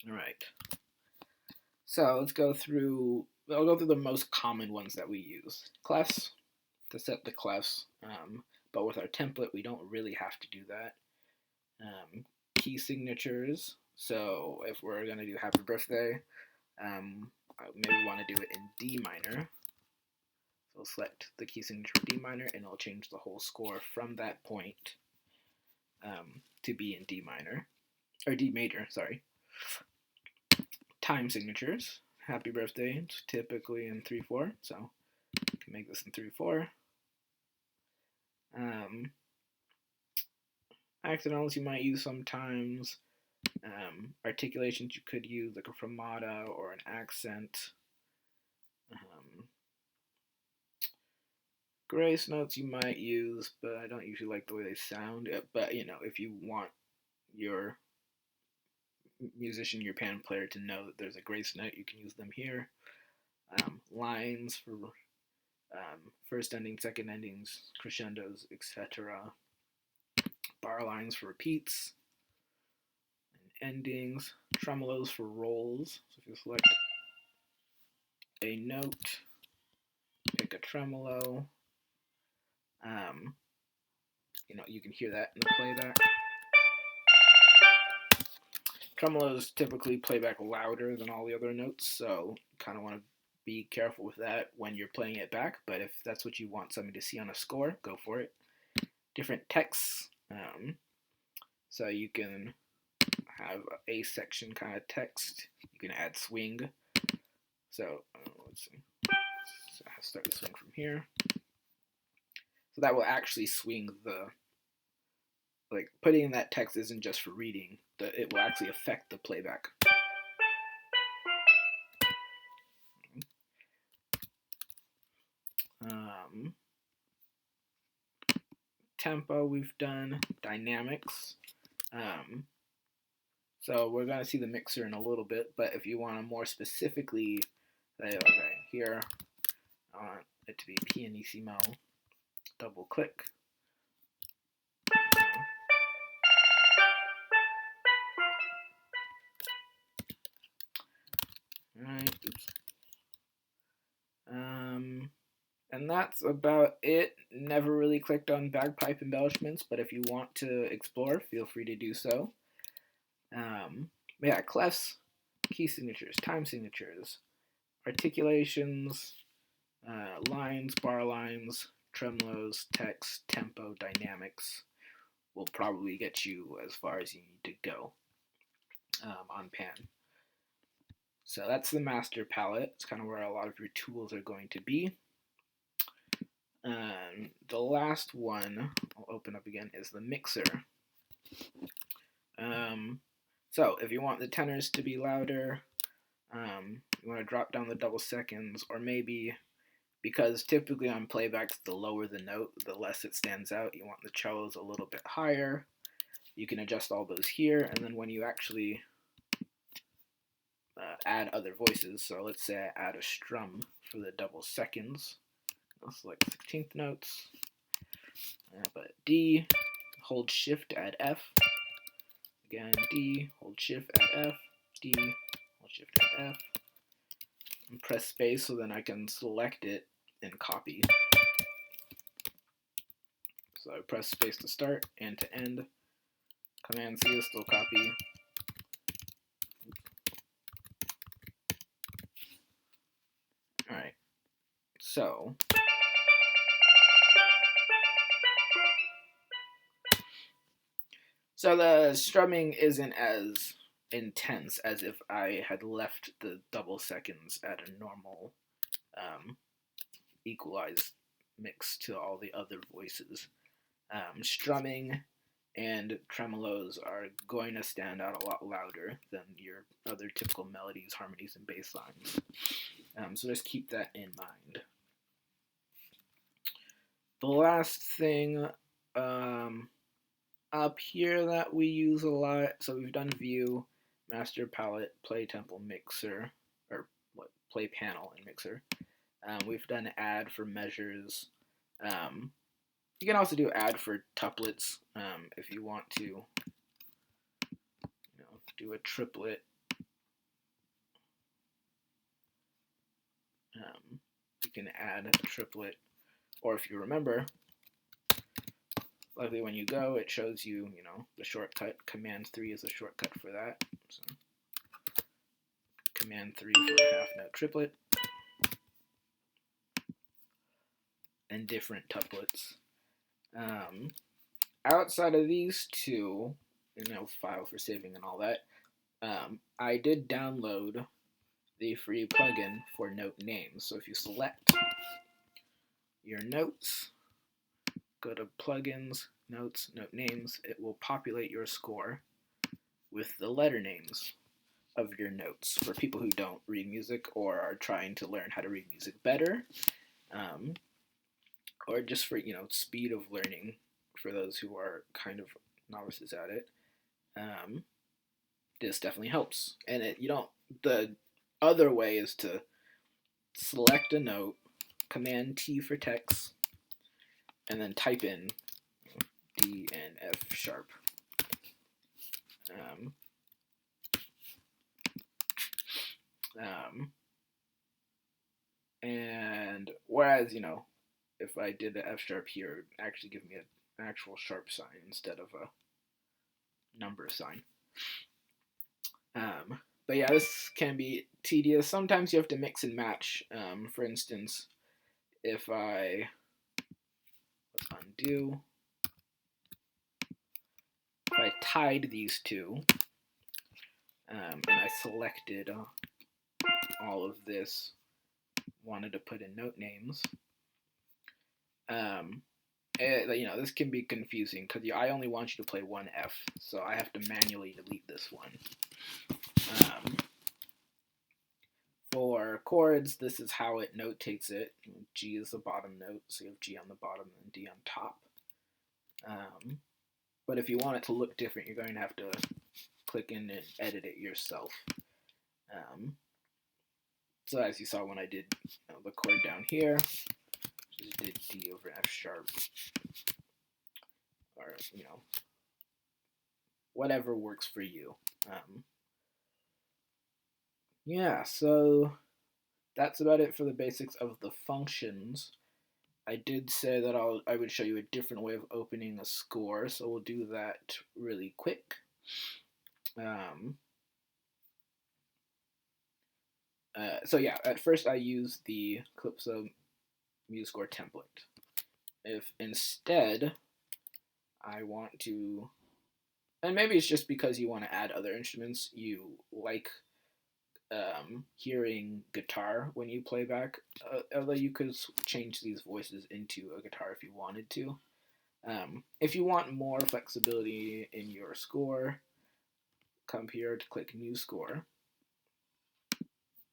All right. So let's go through. I'll go through the most common ones that we use. Clefs to set the clefs, but with our template we don't really have to do that. Key signatures. So if we're gonna do Happy Birthday, maybe we want to do it in D minor. So select the key signature for D minor, and it'll change the whole score from that point to be in D minor or D major. Sorry. Time signatures. Happy Birthday, it's typically in 3/4, so you can make this in 3/4. Accidentals you might use sometimes. Articulations you could use, like a fermata or an accent. Grace notes you might use, but I don't usually like the way they sound. But if you want your musician, your piano player, to know that there's a grace note, you can use them here. Lines for first ending, second endings, crescendos, etc. Bar lines for repeats and endings. Tremolos for rolls. So if you select a note, pick a tremolo. You can hear that in the playback. Tremolos typically play back louder than all the other notes, so you kind of want to be careful with that when you're playing it back, but if that's what you want somebody to see on a score, go for it. Different texts. So you can have a section kind of text. You can add swing. So let's see. So I'll start the swing from here. So that will actually swing the, like, putting in that text isn't just for reading. It will actually affect the playback. Tempo we've done. Dynamics. So we're going to see the mixer in a little bit, but if you want to more specifically say, okay, here I want it to be pianissimo, double click. Alright, oops. And that's about it. Never really clicked on bagpipe embellishments, but if you want to explore, feel free to do so. Yeah, clefs, key signatures, time signatures, articulations, lines, bar lines, tremolos, text, tempo, dynamics will probably get you as far as you need to go on pan. So that's the master palette. It's kind of where a lot of your tools are going to be. The last one I'll open up again is the mixer. So if you want the tenors to be louder, you want to drop down the double seconds, or maybe, because typically on playbacks the lower the note, the less it stands out, you want the cellos a little bit higher. You can adjust all those here, and then when you actually add other voices, so let's say I add a strum for the double seconds, I'll select 16th notes, but D, hold shift, add F, again D, hold shift, add F, D, hold shift, add F, and press space so then I can select it and copy. So I press space to start and to end, Command C is still copy. Alright, so the strumming isn't as intense as if I had left the double seconds at a normal equalized mix to all the other voices. Strumming and tremolos are going to stand out a lot louder than your other typical melodies, harmonies, and bass lines. So just keep that in mind. The last thing up here that we use a lot, so we've done view, master palette, play tempo, mixer, or play panel and mixer. We've done add for measures. You can also do add for tuplets if you want to do a triplet You can add a triplet, or if you remember, luckily when you go, it shows you, the shortcut. Command 3 is a shortcut for that. So Command 3 for a half note triplet, and different tuplets. Outside of these two, file for saving and all that, I did download the free plugin for note names. So if you select your notes, go to plugins, notes, note names, it will populate your score with the letter names of your notes for people who don't read music or are trying to learn how to read music better, or just for speed of learning for those who are kind of novices at it. This definitely helps. And the other way is to select a note, Command T for text, and then type in D and F sharp. And whereas, if I did the F sharp here, it would actually give me an actual sharp sign instead of a number sign. But yeah, this can be tedious. Sometimes you have to mix and match. For instance, if I undo, if I tied these two, and I selected all of this, wanted to put in note names, this can be confusing because I only want you to play one F, so I have to manually delete this one. For chords, this is how it notates it. G is the bottom note, so you have G on the bottom and D on top. But if you want it to look different, you're going to have to click in and edit it yourself. So as you saw when I did the chord down here, just did D over F sharp, or whatever works for you. Yeah, so that's about it for the basics of the functions. I did say that I would show you a different way of opening a score, so we'll do that really quick. So yeah, at first I use the Calypso Musescore template. If instead I want to, and maybe it's just because you want to add other instruments, you like hearing guitar when you play back, although you could change these voices into a guitar if you wanted to. If you want more flexibility in your score, come here to click New Score,